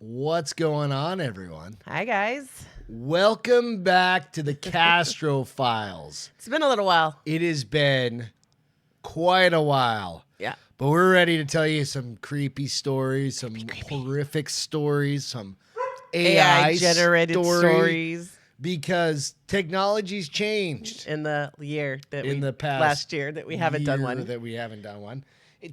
What's going on, everyone? Hi, guys. Welcome back to the Castro Files. It's been a little while. It has been quite a while. Yeah. But we're ready to tell you some creepy stories, some horrific stories, some AI-generated stories. Because technology's changed. In the year that Last year that we haven't done one.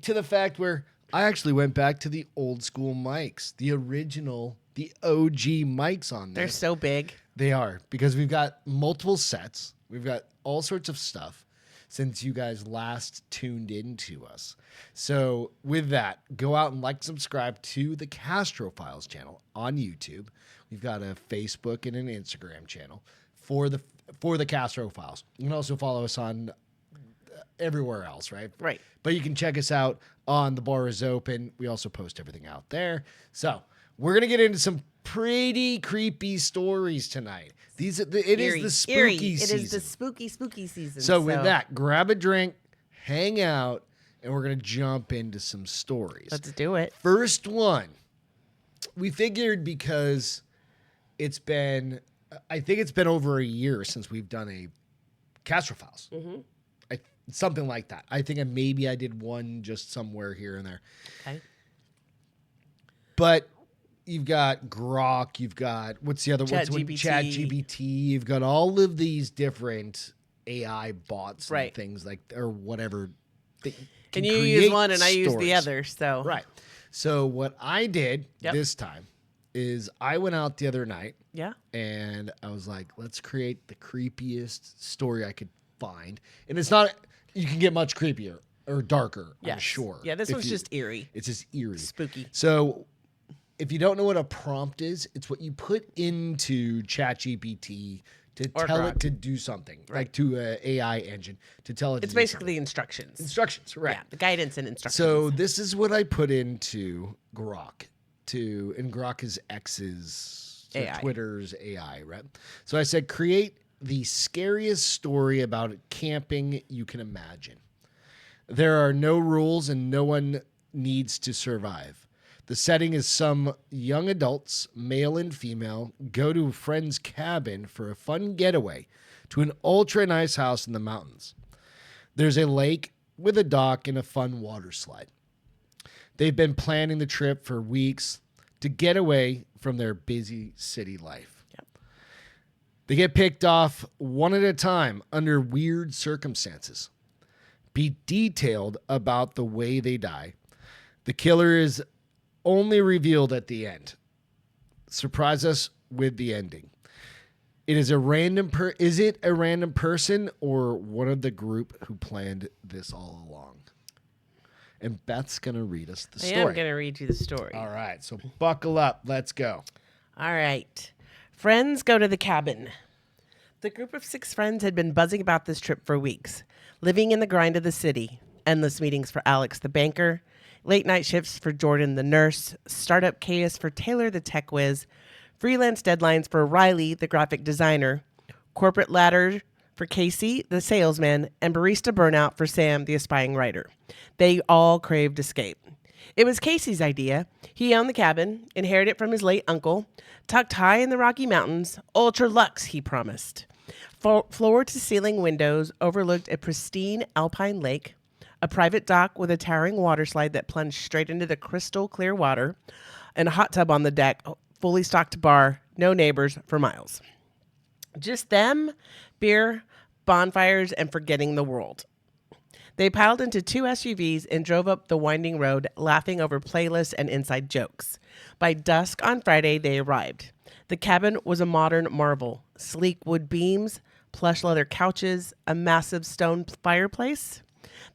To the fact where I actually went back to the old school mics, the original, the OG mics on there. They're so big. They are, because we've got multiple sets. We've got all sorts of stuff since you guys last tuned into us. So with that, go out and subscribe to the Castro Files channel on YouTube. We've got a Facebook and an Instagram channel for the Castro Files. You can also follow us on everywhere else, right? Right. But you can check us out on The Bar Is Open. We also post everything out there. So we're going to get into some pretty creepy stories tonight. It is the spooky season. It is the spooky season. So with that, grab a drink, hang out, and we're going to jump into some stories. Let's do it. First one, we figured because I think it's been over a year since we've done a Castro Files. Mm-hmm. Something like that. I think maybe I did one just somewhere here and there. Okay. But you've got Grok, you've got, what's the other one? ChatGPT. You've got all of these different AI bots and things or whatever. And you use one and I use the other. So right. So what I did this time is I went out the other night. Yeah. And I was like, let's create the creepiest story I could find. And it's not, you can get much creepier or darker, I'm sure. Yeah, this one's just eerie. It's just eerie. Spooky. So if you don't know what a prompt is, it's what you put into ChatGPT to tell it to do something, like to an AI engine to tell it to do basically something. instructions. Instructions, right. Yeah, the guidance and instructions. So this is what I put into Grok, and Grok is X's, AI. Twitter's AI, right? So I said, create the scariest story about camping you can imagine. There are no rules and no one needs to survive. The setting is some young adults, male and female, go to a friend's cabin for a fun getaway to an ultra nice house in the mountains. There's a lake with a dock and a fun water slide. They've been planning the trip for weeks to get away from their busy city life. They get picked off one at a time under weird circumstances. Be detailed about the way they die. The killer is only revealed at the end. Surprise us with the ending. Is it a random person or one of the group who planned this all along? And Beth's going to read us the story. I am going to read you the story. All right, so buckle up. Let's go. All right. Friends go to the cabin. The group of 6 friends had been buzzing about this trip for weeks, living in the grind of the city. Endless meetings for Alex the banker, late night shifts for Jordan the nurse, startup chaos for Taylor the tech whiz, freelance deadlines for Riley the graphic designer, corporate ladder for Casey the salesman, and barista burnout for Sam the aspiring writer. They all craved escape. It was Casey's idea. He owned the cabin, inherited it from his late uncle, tucked high in the Rocky Mountains, ultra luxe, he promised. Floor-to-ceiling windows overlooked a pristine alpine lake, a private dock with a towering water slide that plunged straight into the crystal clear water, and a hot tub on the deck, fully stocked bar, no neighbors for miles. Just them, beer, bonfires, and forgetting the world. They piled into 2 SUVs and drove up the winding road, laughing over playlists and inside jokes. By dusk on Friday, they arrived. The cabin was a modern marvel. Sleek wood beams, plush leather couches, a massive stone fireplace.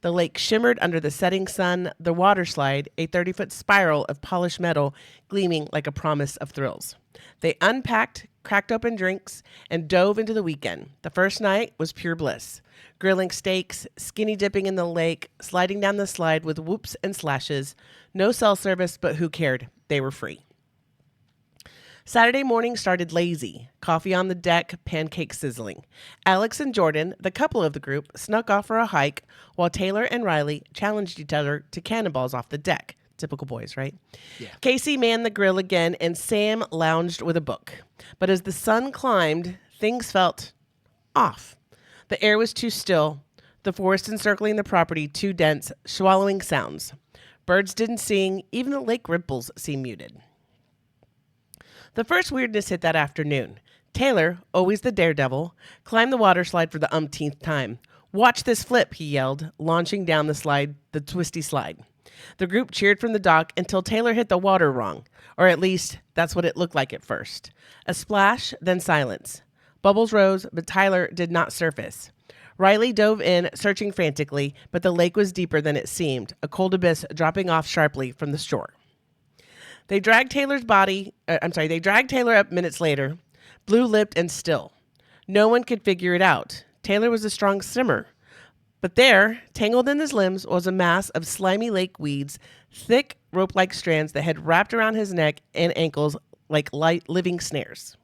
The lake shimmered under the setting sun, the water slide, a 30-foot spiral of polished metal, gleaming like a promise of thrills. They unpacked, cracked open drinks, and dove into the weekend. The first night was pure bliss. Grilling steaks, skinny dipping in the lake, sliding down the slide with whoops and slashes. No cell service, but who cared? They were free. Saturday morning started lazy. Coffee on the deck, pancakes sizzling. Alex and Jordan, the couple of the group, snuck off for a hike, while Taylor and Riley challenged each other to cannonballs off the deck. Typical boys, right? Yeah. Casey manned the grill again, and Sam lounged with a book. But as the sun climbed, things felt off. The air was too still, the forest encircling the property too dense, swallowing sounds. Birds didn't sing, even the lake ripples seemed muted. The first weirdness hit that afternoon. Taylor, always the daredevil, climbed the water slide for the umpteenth time. "Watch this flip," he yelled, launching down the twisty slide. The group cheered from the dock until Taylor hit the water wrong, or at least that's what it looked like at first. A splash, then silence. Bubbles rose, but Tyler did not surface. Riley dove in, searching frantically, but the lake was deeper than it seemed, a cold abyss dropping off sharply from the shore. They dragged Taylor up minutes later, blue-lipped and still. No one could figure it out. Taylor was a strong swimmer. But there, tangled in his limbs, was a mass of slimy lake weeds, thick rope-like strands that had wrapped around his neck and ankles like light living snares.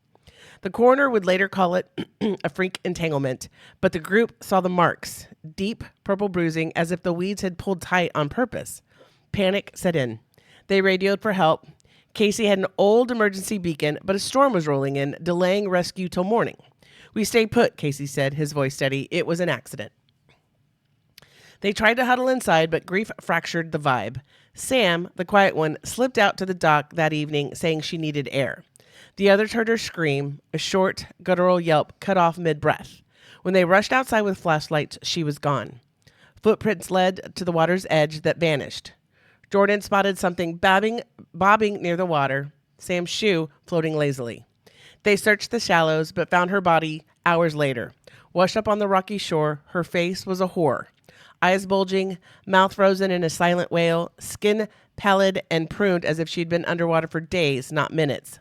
The coroner would later call it a freak entanglement, but the group saw the marks, deep purple bruising as if the weeds had pulled tight on purpose. Panic set in. They radioed for help. Casey had an old emergency beacon, but a storm was rolling in, delaying rescue till morning. "We stayed put," Casey said, his voice steady. "It was an accident." They tried to huddle inside, but grief fractured the vibe. Sam, the quiet one, slipped out to the dock that evening, saying she needed air. The others heard her scream, a short, guttural yelp cut off mid-breath. When they rushed outside with flashlights, she was gone. Footprints led to the water's edge that vanished. Jordan spotted something bobbing near the water, Sam's shoe floating lazily. They searched the shallows, but found her body hours later. Washed up on the rocky shore, her face was a horror. Eyes bulging, mouth frozen in a silent wail, skin pallid and pruned as if she'd been underwater for days, not minutes.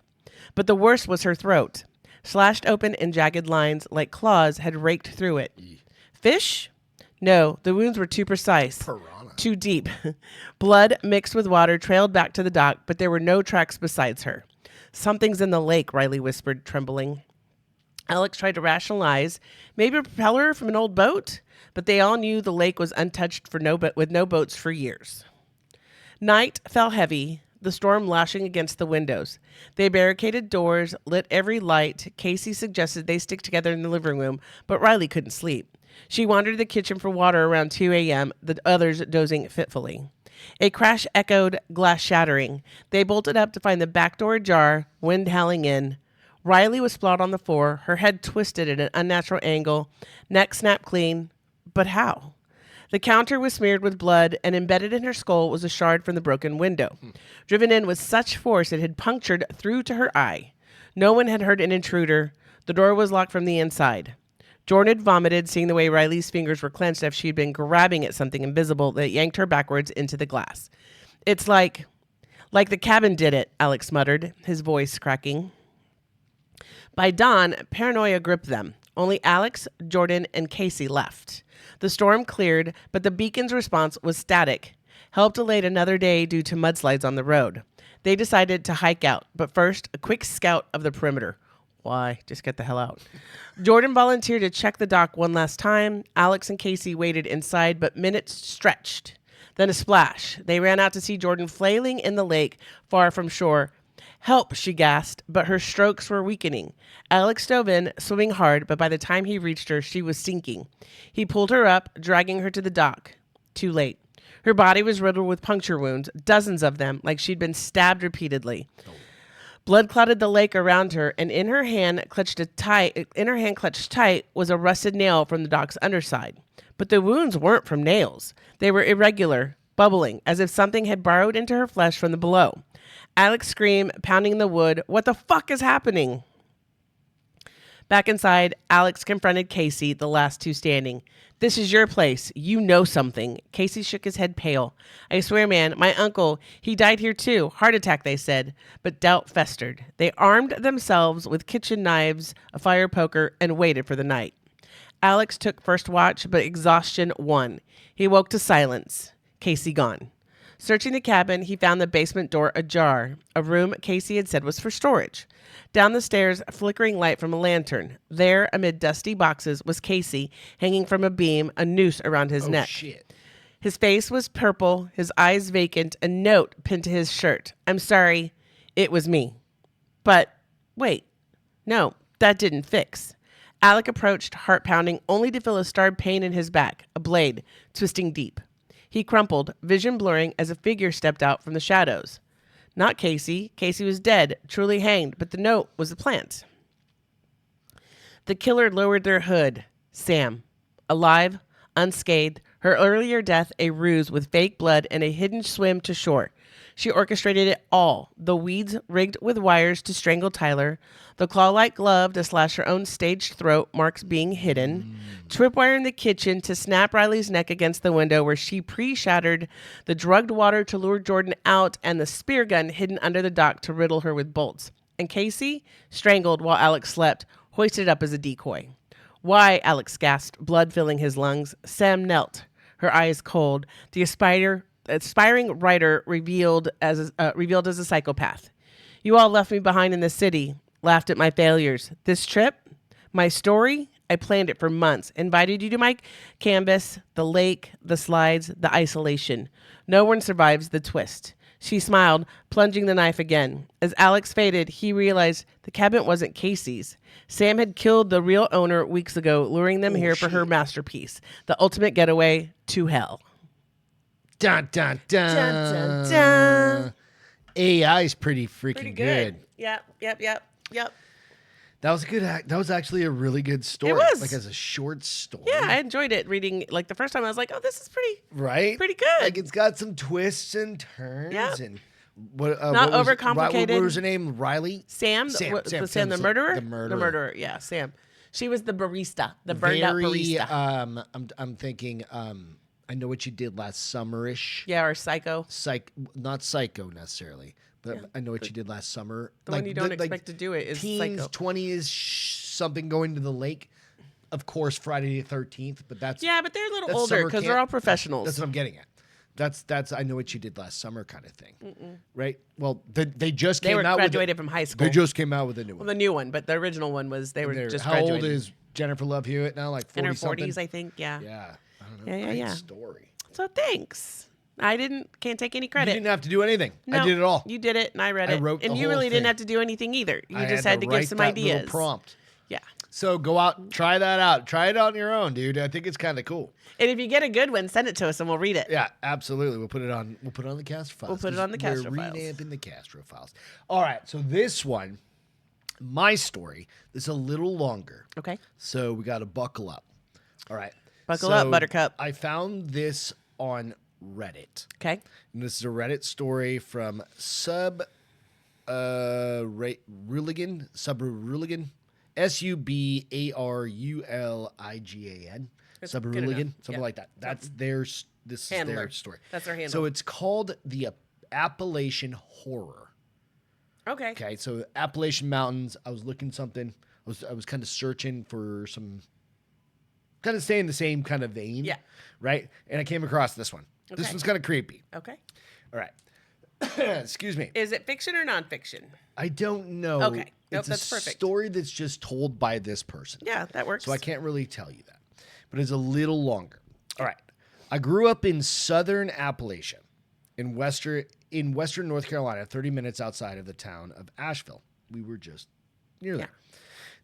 But the worst was her throat, slashed open in jagged lines like claws had raked through it. Fish? No, the wounds were too precise. Piranha. Too deep. Blood mixed with water trailed back to the dock, but there were no tracks besides her. "Something's in the lake," Riley whispered, trembling. Alex tried to rationalize. Maybe a propeller from an old boat? But they all knew the lake was untouched with no boats for years. Night fell heavy, the storm lashing against the windows. They barricaded doors, lit every light. Casey suggested they stick together in the living room, but Riley couldn't sleep. She wandered to the kitchen for water around 2 a.m., the others dozing fitfully. A crash echoed, glass shattering. They bolted up to find the back door ajar, wind howling in. Riley was sprawled on the floor, her head twisted at an unnatural angle, neck snapped clean. But how? The counter was smeared with blood, and embedded in her skull was a shard from the broken window. Driven in with such force it had punctured through to her eye. No one had heard an intruder. The door was locked from the inside. Jordan had vomited, seeing the way Riley's fingers were clenched as she'd been grabbing at something invisible that yanked her backwards into the glass. "It's like the cabin did it," Alex muttered, his voice cracking. By dawn, paranoia gripped them. Only Alex, Jordan, and Casey left. The storm cleared, but the beacon's response was static. Help delayed another day due to mudslides on the road. They decided to hike out, but first, a quick scout of the perimeter. Why? Just get the hell out. Jordan volunteered to check the dock one last time. Alex and Casey waited inside, but minutes stretched. Then a splash. They ran out to see Jordan flailing in the lake far from shore. "Help," she gasped, but her strokes were weakening. Alex dove in, swimming hard, but by the time he reached her, she was sinking. He pulled her up, dragging her to the dock. Too late. Her body was riddled with puncture wounds, dozens of them, like she'd been stabbed repeatedly. Blood clotted the lake around her, and in her hand clutched tight was a rusted nail from the dock's underside. But the wounds weren't from nails. They were irregular, bubbling, as if something had burrowed into her flesh from the below. Alex screamed, pounding the wood. "What the fuck is happening?" Back inside, Alex confronted Casey, the last two standing. "This is your place. You know something." Casey shook his head pale. "I swear, man, my uncle, he died here too. Heart attack, they said." But doubt festered. They armed themselves with kitchen knives, a fire poker, and waited for the night. Alex took first watch, but exhaustion won. He woke to silence. Casey gone. Searching the cabin, he found the basement door ajar, a room Casey had said was for storage. Down the stairs, flickering light from a lantern. There, amid dusty boxes, was Casey, hanging from a beam, a noose around his neck. Shit. His face was purple, his eyes vacant, a note pinned to his shirt. I'm sorry, it was me. But wait, no, that didn't fix. Alec approached, heart pounding, only to feel a starred pain in his back, a blade twisting deep. He crumpled, vision blurring as a figure stepped out from the shadows. Not Casey. Casey was dead, truly hanged, but the note was a plant. The killer lowered their hood. Sam, alive, unscathed, her earlier death a ruse with fake blood and a hidden swim to shore. She orchestrated it all. The weeds rigged with wires to strangle Tyler, the claw-like glove to slash her own staged throat, marks being hidden, tripwire in the kitchen to snap Riley's neck against the window where she pre-shattered, the drugged water to lure Jordan out, and the spear gun hidden under the dock to riddle her with bolts. And Casey, strangled while Alex slept, hoisted up as a decoy. Why, Alex gasped, blood filling his lungs. Sam knelt, her eyes cold, the aspiring writer revealed as a psychopath. You all left me behind in the city, laughed at my failures. This trip, my story, I planned it for months, invited you to my canvas, the lake, the slides, the isolation. No one survives the twist. She smiled, plunging the knife again. As Alex faded, he realized the cabinet wasn't Casey's. Sam had killed the real owner weeks ago, luring them here for her masterpiece, the ultimate getaway to hell. Dun, dun, dun. Dun, dun, dun. AI is pretty freaking Pretty good. Yep. That was a good. That was actually a really good story. It was. Like as a short story. Yeah, I enjoyed it reading. Like the first time, I was like, "Oh, this is pretty Pretty good." Like it's got some twists and turns. Yep. And what? Not what was- overcomplicated. What was her name? Riley. Sam, Sam, the murderer. The murderer. The murderer. Yeah, Sam. She was the barista, the burned out barista. I'm thinking. I know what you did last summerish. Yeah, or psycho. Not psycho necessarily. But I know what you did last summer. The one you don't expect to do it is teens, psycho. 20s, something going to the lake. Of course, Friday the 13th, but that's Yeah, but they're a little that's older summer because camp. they're all professionals. That's what I'm getting at. That's I know what you did last summer kind of thing, right? Well, they just They came were out graduated with from high school. They just came out with a new Well, one. the new one, but the original one was they were just How graduated. old is Jennifer Love Hewitt now? Like 40 in her something? 40s, I think. Yeah. Yeah, I don't know. Yeah. Great Yeah. story. So thanks. Can't take any You credit. didn't have to do anything. No, I did it all. You did it, and I read I it. wrote and the you whole really didn't thing. have to do anything either. You I just had to give write some that little ideas. prompt. Yeah. So go out, try that out. Try it on your own, dude. I think it's kind of cool. And if you get a good one, send it to us and we'll read it. Yeah, absolutely. We'll put it on the Castro Files. We'll put it on the Castro We're Files. revamping the Castro Files. All right, so this one, my story, is a little longer. Okay. So we got to buckle up. All right. Buckle up, Buttercup. I found this on Reddit. Okay. And this is a Reddit story from Subruligan, Subruligan, Subruligan, something like that. That's this is Handler. their story. That's their handle. So it's called the Appalachian Horror. Okay. Okay, so Appalachian Mountains. I was looking something. I was kind of searching for some, kind of staying the same kind of vein. Yeah. Right, and I came across this one. Okay. This one's kind of creepy. Okay. All right. Excuse me. Is it fiction or nonfiction? I don't know. Okay. Nope, It's that's a perfect. story that's just told by this person. Yeah, that works. So I can't really tell you that. But it's a little longer. All right. I grew up in southern Appalachia in western North Carolina, 30 minutes outside of the town of Asheville. We were just near there.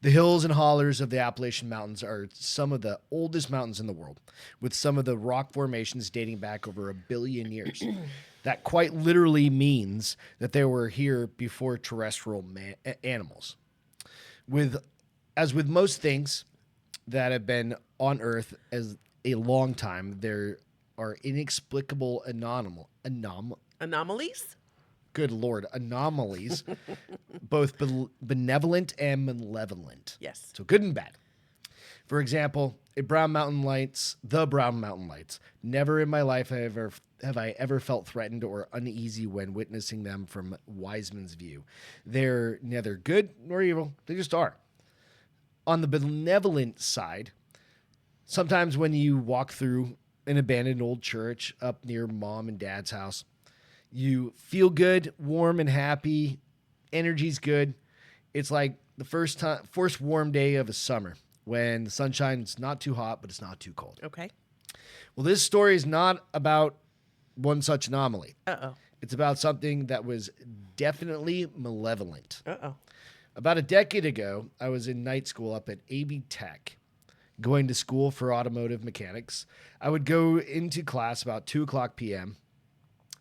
The hills and hollers of the Appalachian Mountains are some of the oldest mountains in the world, with some of the rock formations dating back over 1 billion years. That quite literally means that they were here before terrestrial animals. As with most things that have been on Earth as a long time, there are inexplicable Anomalies? good Lord, anomalies, both benevolent and malevolent. Yes. So good and bad. For example, the Brown Mountain Lights. Never in my life have I ever felt threatened or uneasy when witnessing them from Wiseman's view. They're neither good nor evil. They just are. On the benevolent side, sometimes when you walk through an abandoned old church up near mom and dad's house, you feel good, warm and happy. Energy's good. It's like the first warm day of a summer when the sunshine's not too hot, but it's not too cold. Okay. Well, this story is not about one such anomaly. Uh-oh. It's about something that was definitely malevolent. Uh-oh. About a decade ago, I was in night school up at AB Tech, going to school for automotive mechanics. I would go into class about 2 o'clock p.m.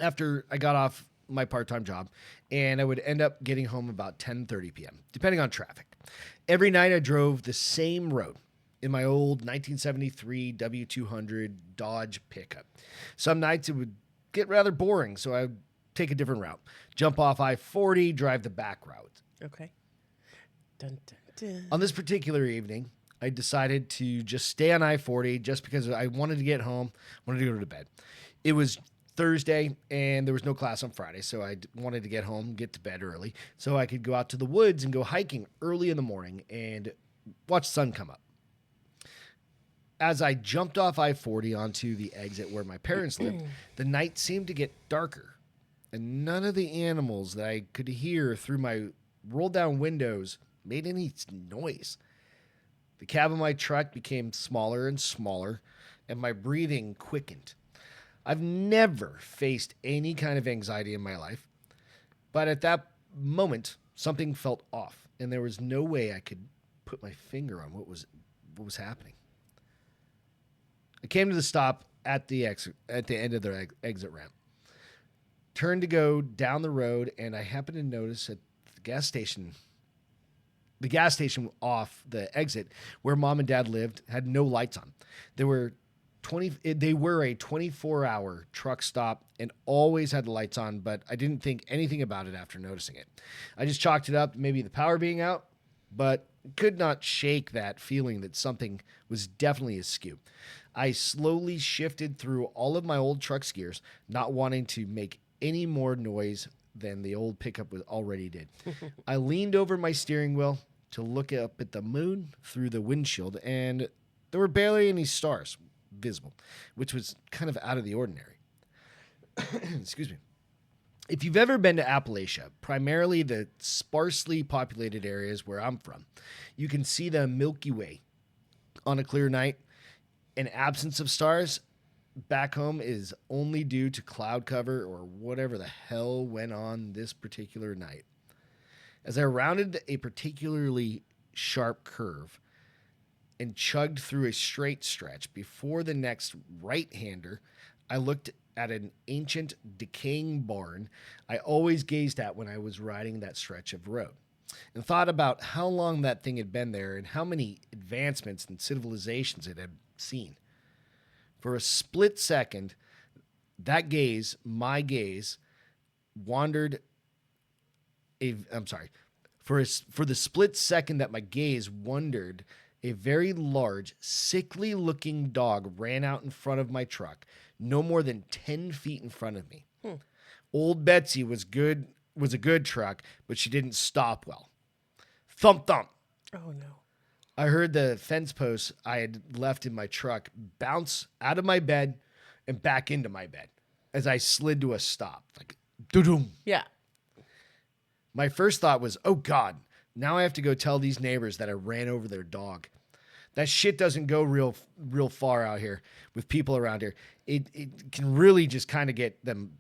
after I got off my part-time job, and I would end up getting home about 10:30 p.m., depending on traffic. Every night I drove the same road in my old 1973 W200 Dodge pickup. Some nights it would get rather boring, so I would take a different route. Jump off I-40, drive the back route. Okay. Dun, dun, dun. On this particular evening, I decided to just stay on I-40 just because I wanted to get home, wanted to go to bed. It was Thursday, and there was no class on Friday, so I wanted to get home, get to bed early, so I could go out to the woods and go hiking early in the morning and watch the sun come up. As I jumped off I-40 onto the exit where my parents lived, the night seemed to get darker, and none of the animals that I could hear through my rolled-down windows made any noise. The cab of my truck became smaller and smaller, and my breathing quickened. I've never faced any kind of anxiety in my life, but at that moment, something felt off, and there was no way I could put my finger on what was happening. I came to the stop at the end of the exit ramp. Turned to go down the road, and I happened to notice at the gas station off the exit where Mom and Dad lived had no lights on. They were a 24-hour truck stop and always had the lights on, but I didn't think anything about it after noticing it. I just chalked it up to maybe the power being out, but could not shake that feeling that something was definitely askew. I slowly shifted through all of my old truck's gears, not wanting to make any more noise than the old pickup already did. I leaned over my steering wheel to look up at the moon through the windshield, and there were barely any stars visible, which was kind of out of the ordinary. Excuse me. If you've ever been to Appalachia, primarily the sparsely populated areas where I'm from, you can see the Milky Way on a clear night. An absence of stars back home is only due to cloud cover or whatever the hell went on this particular night. As I rounded a particularly sharp curve and chugged through a straight stretch before the next right-hander, I looked at an ancient, decaying barn I always gazed at when I was riding that stretch of road, and thought about how long that thing had been there and how many advancements and civilizations it had seen. For a split second, my gaze, wandered. For the split second that my gaze wandered, a very large, sickly-looking dog ran out in front of my truck, no more than 10 feet in front of me. Old Betsy was a good truck, but she didn't stop well. Thump, thump. Oh, no. I heard the fence post I had left in my truck bounce out of my bed and back into my bed as I slid to a stop. Like, doo-doom. Yeah. My first thought was, oh, God, now I have to go tell these neighbors that I ran over their dog. That shit doesn't go real far out here with people around here. It can really just kind of get them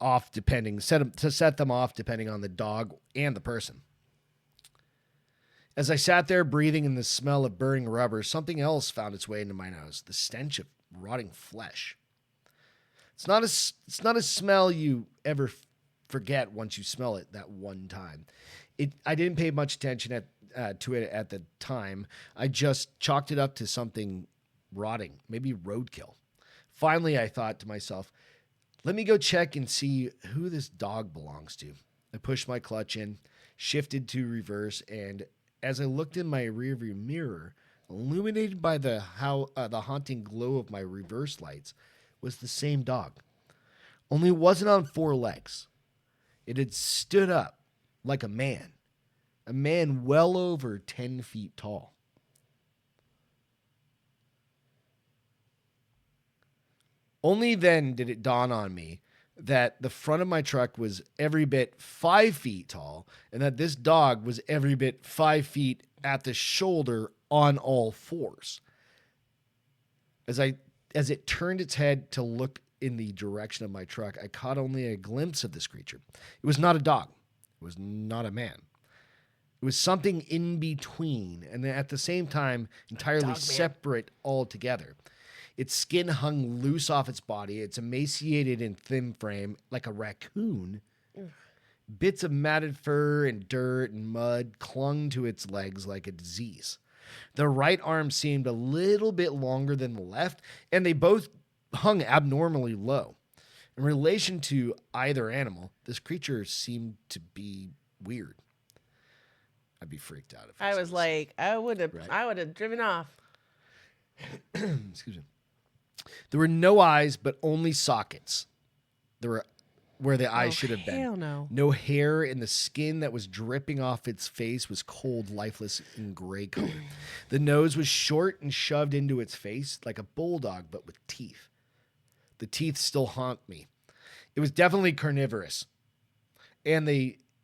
off set them off depending on the dog and the person. As I sat there breathing in the smell of burning rubber, something else found its way into my nose, the stench of rotting flesh. It's not a smell you ever forget once you smell it that one time. I didn't pay much attention to it at the time. I just chalked it up to something rotting, maybe roadkill. Finally, I thought to myself, let me go check and see who this dog belongs to. I pushed my clutch in, shifted to reverse, and as I looked in my rearview mirror, illuminated by the haunting glow of my reverse lights, was the same dog. Only it wasn't on 4 legs. It had stood up like a man well over 10 feet tall. Only then did it dawn on me that the front of my truck was every bit 5 feet tall and that this dog was every bit 5 feet at the shoulder on all fours. As I As it turned its head to look in the direction of my truck, I caught only a glimpse of this creature. It was not a dog. It was not a man. It was something in between, and at the same time, entirely separate altogether. Its skin hung loose off its body. It's emaciated and thin frame, like a raccoon. Ugh. Bits of matted fur and dirt and mud clung to its legs like a disease. The right arm seemed a little bit longer than the left, and they both hung abnormally low. In relation to either animal, this creature seemed to be weird. I'd be freaked out if I was like, I would have driven off. Excuse me. There were no eyes, but only sockets. There were where the eyes should have been. Hell no. No hair, and the skin that was dripping off its face was cold, lifeless, and gray color. The nose was short and shoved into its face like a bulldog, but with teeth. The teeth still haunt me. It was definitely carnivorous, and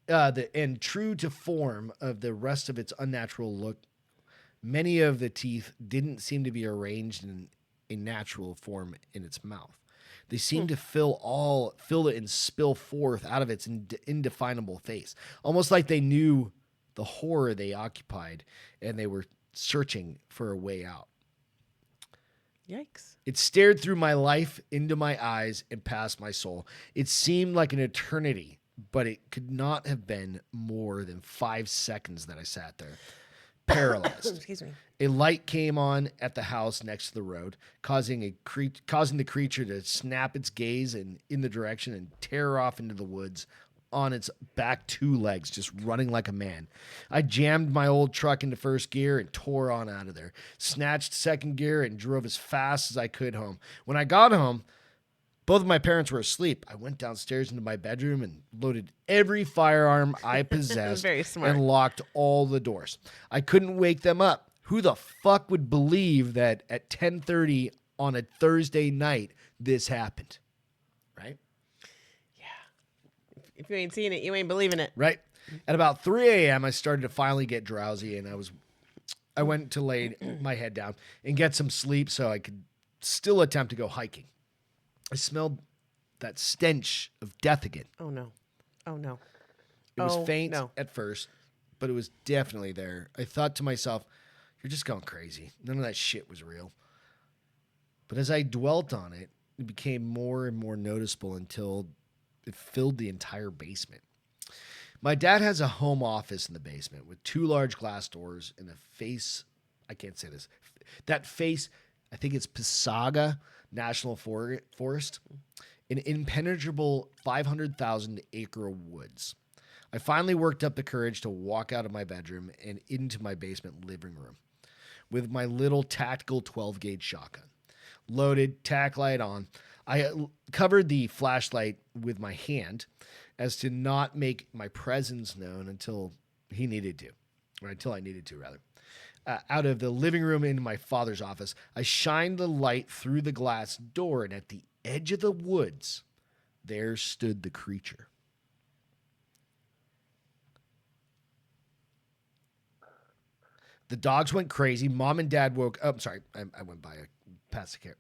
and true to form of the rest of its unnatural look. Many of the teeth didn't seem to be arranged in a natural form in its mouth. They seemed to fill it and spill forth out of its indefinable face, almost like they knew the horror they occupied and they were searching for a way out. Yikes. It stared through my life, into my eyes, and past my soul. It seemed like an eternity, but it could not have been more than 5 seconds that I sat there, paralyzed. Excuse me. A light came on at the house next to the road, causing the creature to snap its gaze in the direction and tear off into the woods on its back 2 legs, just running like a man. I jammed my old truck into first gear and tore on out of there, snatched second gear and drove as fast as I could home. When I got home, both of my parents were asleep. I went downstairs into my bedroom and loaded every firearm I possessed Very smart. and locked all the doors. I couldn't wake them up. Who the fuck would believe that at 10:30 on a Thursday night this happened? Right? Yeah. If you ain't seen it, you ain't believing it. Right. At about 3 a.m., I started to finally get drowsy, and I went to lay my head down and get some sleep so I could still attempt to go hiking. I smelled that stench of death again. Oh, no. Oh, no. It was faint at first, but it was definitely there. I thought to myself, you're just going crazy. None of that shit was real. But as I dwelt on it, it became more and more noticeable until it filled the entire basement. My dad has a home office in the basement with 2 large glass doors and I can't say this. That face, I think it's Pisaga National Forest, an impenetrable 500,000 acre woods. I finally worked up the courage to walk out of my bedroom and into my basement living room with my little tactical 12-gauge shotgun. Loaded, tack light on. I covered the flashlight with my hand as to not make my presence known until I needed to. Out of the living room into my father's office, I shined the light through the glass door, and at the edge of the woods, there stood the creature. The dogs went crazy. Mom and Dad woke up. Sorry, I went by past the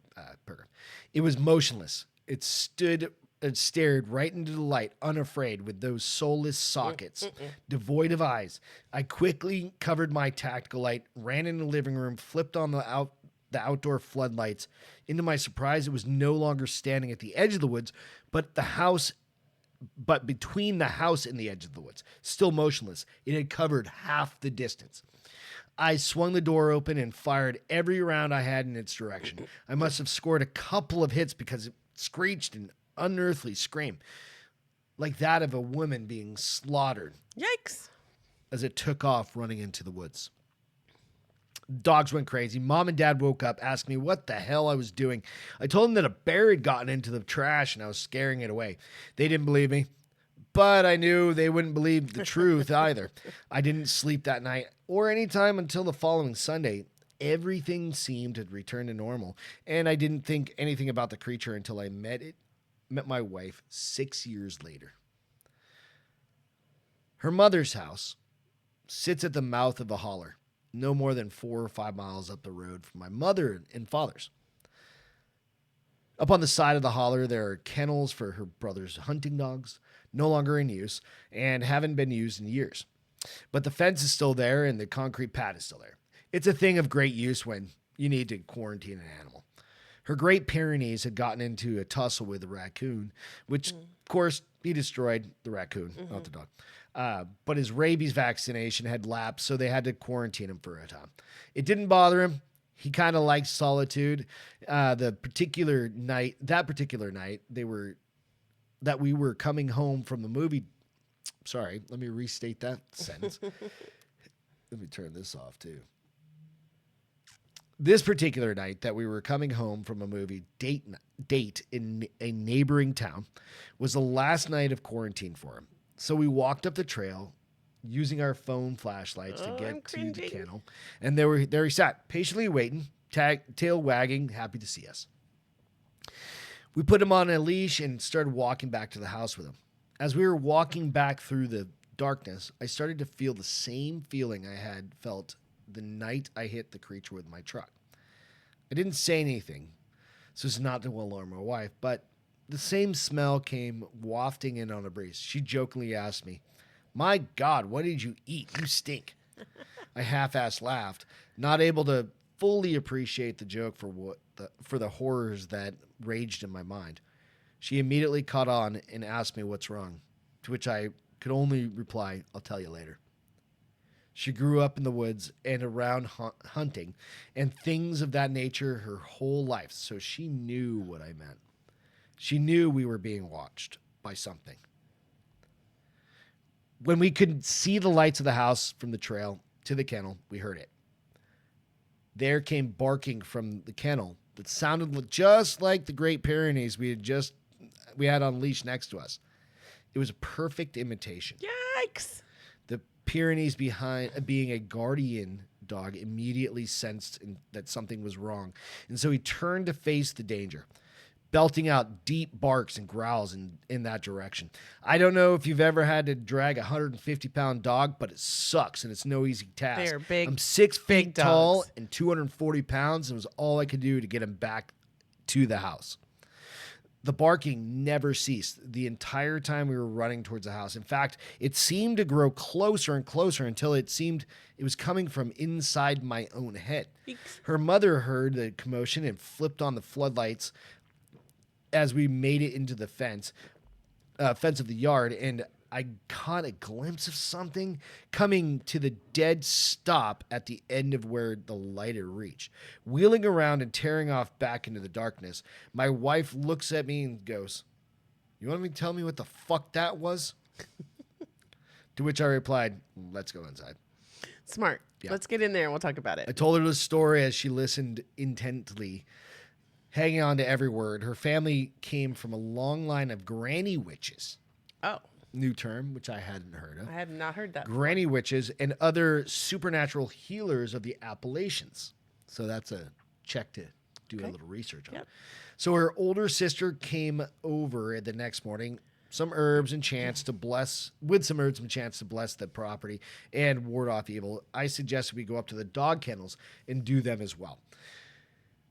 paragraph. It was motionless. It stood and stared right into the light, unafraid, with those soulless sockets, devoid of eyes. I quickly covered my tactical light, ran in the living room, flipped on the outdoor floodlights. Into my surprise, it was no longer standing at the edge of the woods, but between the house and the edge of the woods, still motionless. It had covered half the distance. I swung the door open and fired every round I had in its direction. I must have scored a couple of hits because it screeched an unearthly scream, like that of a woman being slaughtered. Yikes. As it took off running into the woods. Dogs went crazy. Mom and Dad woke up, asked me what the hell I was doing. I told them that a bear had gotten into the trash and I was scaring it away. They didn't believe me, but I knew they wouldn't believe the truth either. I didn't sleep that night or any time until the following Sunday. Everything seemed to return to normal, and I didn't think anything about the creature until I met my wife 6 years later. Her mother's house sits at the mouth of a holler, no more than 4 or 5 miles up the road from my mother and father's. Up on the side of the holler, there are kennels for her brother's hunting dogs, no longer in use, and haven't been used in years. But the fence is still there and the concrete pad is still there. It's a thing of great use when you need to quarantine an animal. Her Great Pyrenees had gotten into a tussle with a raccoon, which, of course, he destroyed the raccoon, not the dog. But his rabies vaccination had lapsed, so they had to quarantine him for a time. It didn't bother him. He kind of liked solitude. That particular night, we were coming home from the movie. Sorry, let me restate that sentence. Let me turn this off too. This particular night that we were coming home from a movie date in a neighboring town was the last night of quarantine for him. So we walked up the trail using our phone flashlights to get to the kennel. And there he sat, patiently waiting, tail wagging, happy to see us. We put him on a leash and started walking back to the house with him. As we were walking back through the darkness, I started to feel the same feeling I had felt the night I hit the creature with my truck. I didn't say anything, so as not to alarm my wife, but the same smell came wafting in on a breeze. She jokingly asked me, "My God, what did you eat? You stink." I half-assed laughed, not able to fully appreciate the joke for the horrors that raged in my mind. She immediately caught on and asked me what's wrong, to which I could only reply, "I'll tell you later." She grew up in the woods and around hunting and things of that nature her whole life, so she knew what I meant. She knew we were being watched by something. When we could see the lights of the house from the trail to the kennel, we heard it. There came barking from the kennel that sounded just like the Great Pyrenees we had on leash next to us. It was a perfect imitation. Yikes! The Pyrenees, being a guardian dog, immediately sensed that something was wrong, and so he turned to face the danger, belting out deep barks and growls in that direction. I don't know if you've ever had to drag a 150-pound dog, but it sucks, and it's no easy task. They're big. I'm 6 feet big tall dogs. and 240 pounds, and it was all I could do to get him back to the house. The barking never ceased the entire time we were running towards the house. In fact, it seemed to grow closer and closer until it seemed it was coming from inside my own head. Her mother heard the commotion and flipped on the floodlights as we made it into the fence of the yard, and I caught a glimpse of something coming to the dead stop at the end of where the light had reached. Wheeling around and tearing off back into the darkness, my wife looks at me and goes, "You want me to tell me what the fuck that was?" To which I replied, "Let's go inside." Smart. Yeah. Let's get in there and we'll talk about it. I told her the story as she listened intently, hanging on to every word. Her family came from a long line of granny witches. Oh, New term, which I hadn't heard of. I had not heard that. Granny witches and other supernatural healers of the Appalachians. So that's a check to do a little research on. Yep. So her older sister came over the next morning, some herbs and chants to bless the property and ward off evil. I suggested we go up to the dog kennels and do them as well.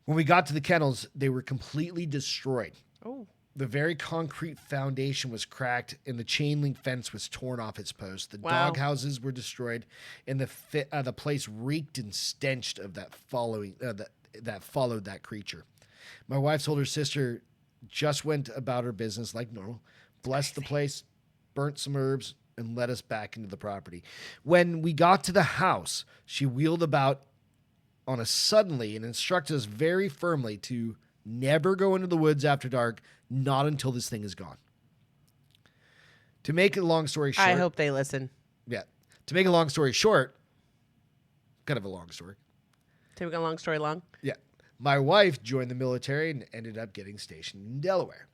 When we got to the kennels, they were completely destroyed. Oh. The very concrete foundation was cracked, and the chain link fence was torn off its posts. The Wow. dog houses were destroyed, and the place reeked and stenched of that followed that creature. My wife's older sister just went about her business like normal, blessed the place, burnt some herbs, and led us back into the property. When we got to the house, she wheeled about on us suddenly and instructed us very firmly to never go into the woods after dark, not until this thing is gone. To make a long story short... I hope they listen. Yeah. To make a long story short, kind of a long story. To make a long story long? Yeah. My wife joined the military and ended up getting stationed in Delaware.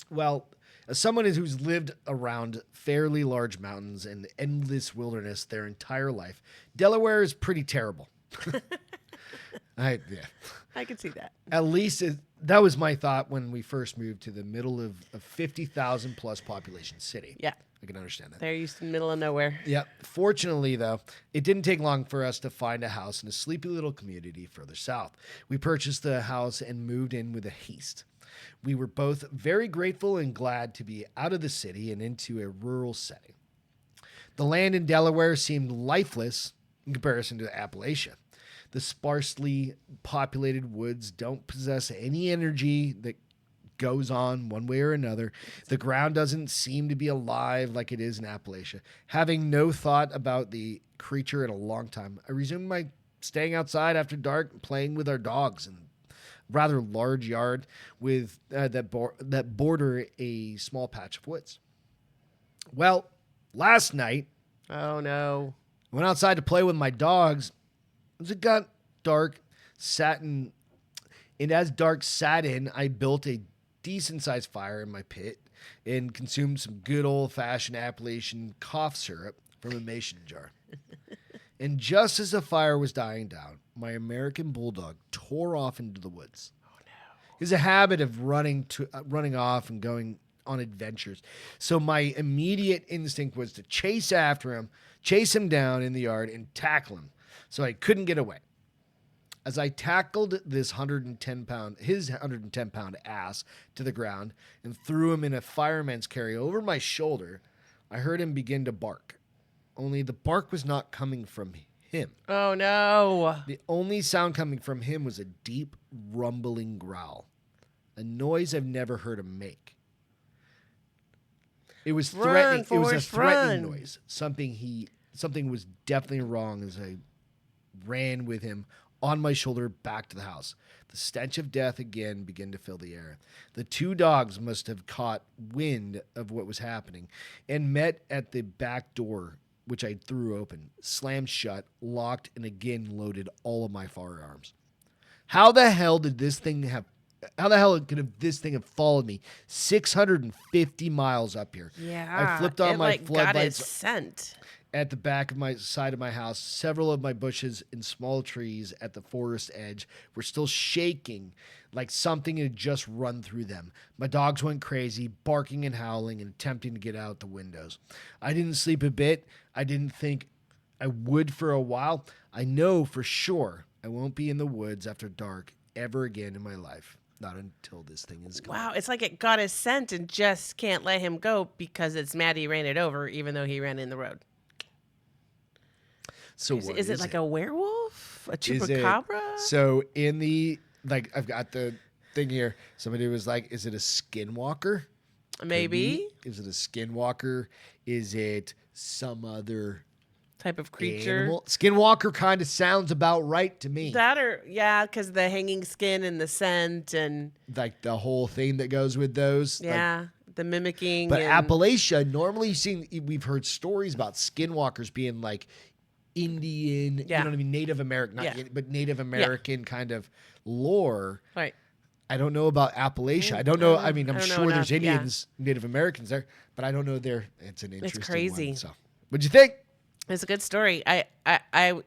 Well, as someone who's lived around fairly large mountains and endless wilderness their entire life, Delaware is pretty terrible. I could see that. At least that was my thought when we first moved to the middle of a 50,000 plus population city. Yeah. I can understand that. They're used in the middle of nowhere. Yeah. Fortunately, though, it didn't take long for us to find a house in a sleepy little community further south. We purchased the house and moved in with a haste. We were both very grateful and glad to be out of the city and into a rural setting. The land in Delaware seemed lifeless in comparison to Appalachia. The sparsely populated woods don't possess any energy that goes on one way or another. The ground doesn't seem to be alive like it is in Appalachia. Having no thought about the creature in a long time, I resumed my staying outside after dark and playing with our dogs in a rather large yard with that border a small patch of woods. Well, last night, Oh, no. I went outside to play with my dogs. As it got dark, and as dark sat in, I built a decent-sized fire in my pit and consumed some good old-fashioned Appalachian cough syrup from a mason jar. And just as the fire was dying down, my American bulldog tore off into the woods. Oh, no. He has a habit of running off and going on adventures. So my immediate instinct was to chase after him, chase him down in the yard, and tackle him. So I couldn't get away. As I tackled his 110-pound ass to the ground and threw him in a fireman's carry over my shoulder, I heard him begin to bark. Only the bark was not coming from him. Oh, no. The only sound coming from him was a deep, rumbling growl, a noise I've never heard him make. It was threatening. It was a threatening noise. Something was definitely wrong as I ran with him on my shoulder back to the house. The stench of death again began to fill the air. The two dogs must have caught wind of what was happening and met at the back door, which I threw open, slammed shut, locked, and again loaded all of my firearms. How the hell could this thing have followed me 650 miles up here? Yeah. I flipped on my got floodlights its scent. at the back of my side of my house. Several of my bushes and small trees at the forest edge were still shaking like something had just run through them. My dogs went crazy, barking and howling and attempting to get out the windows. I didn't sleep a bit. I didn't think I would for a while. I know for sure I won't be in the woods after dark ever again in my life. Not until this thing is gone. Wow, it's like it got his scent and just can't let him go because it's mad he ran it over, even though he ran in the road. So is it like a werewolf? A Is chupacabra? So in the, like, I've got the thing here. Somebody was like, is it a skinwalker? Maybe. Is it a skinwalker? Is it some other Type of creature. animal? Skinwalker kind of sounds about right to me. That or, yeah, because the hanging skin and the scent and. Like the whole thing that goes with those. Yeah, the mimicking. But and, Appalachia, normally we've heard stories about skinwalkers being like Indian, you know what I mean? Native American, but Native American kind of lore. Right. I don't know about Appalachia. I don't know. I mean, I'm sure there's enough, Indians, Native Americans there, but I don't know it's an interesting crazy. one. So, what'd you think? It's a good story. I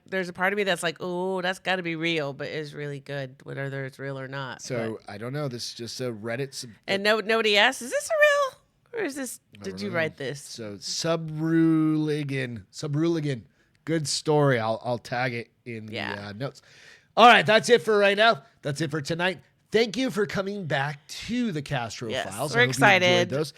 there's a part of me that's like, oh, that's got to be real, but it's really good, whether it's real or not. So I don't know. This is just a Reddit. And nobody asked, is this a real or is this? Did you write this? So Subruligan. Good story. I'll tag it in the notes. All right, that's it for right now. That's it for tonight. Thank you for coming back to the Castro Files. We're excited. Those.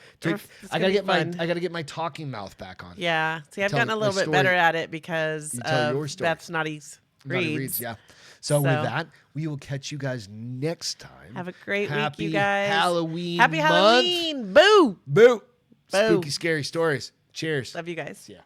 I gotta get my talking mouth back on. Yeah. See, I've gotten a little bit better at it because of Beth's naughty reads. Yeah. So with that, we will catch you guys next time. Have a great week, you guys. Halloween. Happy month. Halloween. Boo. Boo. Spooky, scary stories. Cheers. Love you guys. Yeah.